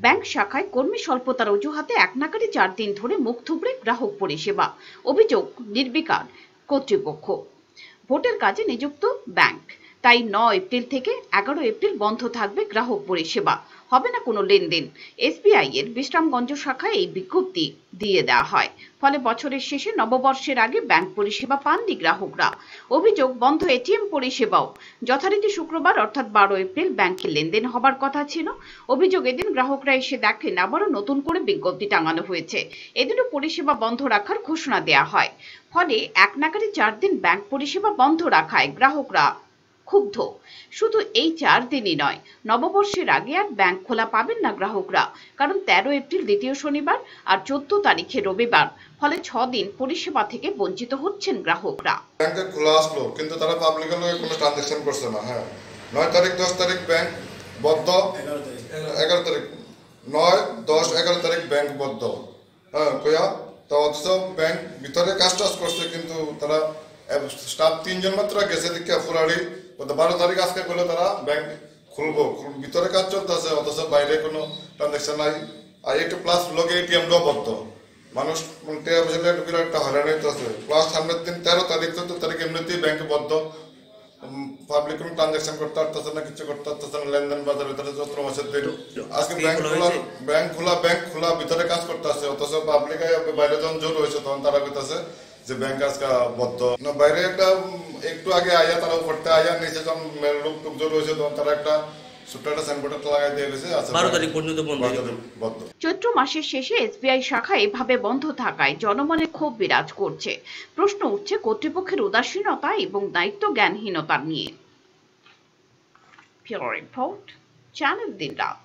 Bank শাখায় কর্মী স্বল্পতার অজুহাতে একনাগাড়ে 4 দিন ধরে মুখ থুবড়ে গ্রাহক পরিষেবা, অভিযোগ নির্বিকার কর্তৃপক্ষ। ভোটের কাজে নিযুক্ত ব্যাংক, তাই 9 এপ্রিল থেকে 11 এপ্রিল বন্ধ থাকবে গ্রাহক পরিষেবা, হবে না কোনো লেনদেন। এসবিআই এর বিশ্রামগঞ্জ শাখায় এই বিজ্ঞপ্তি দিয়ে দেওয়া হয়। ফলে বছরের শেষে নববর্ষের আগে ব্যাংক পরিষেবা পাননি গ্রাহকরা। অভিযোগ বন্ধ এটিএম পরিষেবাও। যথারীতি শুক্রবার অর্থাৎ 12 এপ্রিল ব্যাংকে লেনদেন হবার কথা ছিল। অভিযোগ এদিন গ্রাহকরা এসে দেখেন আবারও নতুন করে বিজ্ঞপ্তি টাঙানো হয়েছে। এদিনও পরিষেবা বন্ধ রাখার ঘোষণা দেওয়া হয়। ফলে একনাগাড়ে 4 দিন ব্যাংক পরিষেবা বন্ধ রাখায় গ্রাহকরা ক্ষুব্ধ। শুধু এই 4 দিনই নয়, নববর্ষের আগে আর ব্যাংক খোলা পাবেন না গ্রাহকরা, কারণ 13 এপ্রিল দ্বিতীয় শনিবার আর 14 তারিখে রবিবার। ফলে 6 দিন পরিষেবা থেকে বঞ্চিত হচ্ছেন গ্রাহকরা। ব্যাংকে খোলা আসলো কিন্তু তারা পাবলিকের লগে কোনো ট্রানজাকশন করছে না। হ্যাঁ, 9 তারিখ 10 তারিখ ব্যাংক বন্ধ, 11 তারিখ 9, 10, 11 তারিখ ব্যাংক বন্ধ। হ্যাঁ কয়া তো অথচ ব্যাংক ভিতরে কাজ টাজ করছে, কিন্তু তারা স্টাফ 3 জন মাত্র গেছে দিকে ফুরাড়ি 12 তারিখ আজকে বলে তারা ব্যাংক খুলবো, ভিতরে কাজ চলতেছে অথচ বাইরে কোনো ট্রানজাকশন নাই। আর একটু প্লাস লগে এটিএমটাও বন্ধ, মানুষ বিরাট একটা হয়রানি হইতেছে। প্লাস সামনের দিন 13 তারিখ 14 তারিখ এমনিতেই ব্যাংকে বদ্ধ, পাবলিক কোনো ট্রানজাকশন করতে পারতেছে না, কিছু করতে পারতেছে না, লেনদেন বাজার ভিতরে চৈত্র মাসের দিন আজকে ব্যাংক খোলা ভিতরে কাজ করতে আছে, অথচ পাবলিক বাইরে যখন জোর হয়েছে তখন তারা কইতেছে যে ব্যাংক আজকে বদ্ধ না। বাইরে একটা একটু আগে আয়া তারা উপরতে আয়া নিচে যখন লোক টুক জোর হয়েছে তখন তারা একটা চৈত্র মাসের শেষে এসবিআই শাখা এভাবে বন্ধ থাকায় জনমনে ক্ষোভ বিরাজ করছে। প্রশ্ন উঠছে কর্তৃপক্ষের উদাসীনতা এবং দায়িত্ব জ্ঞানহীনতা নিয়ে। রিপোর্ট, চ্যানেল দিন রাত।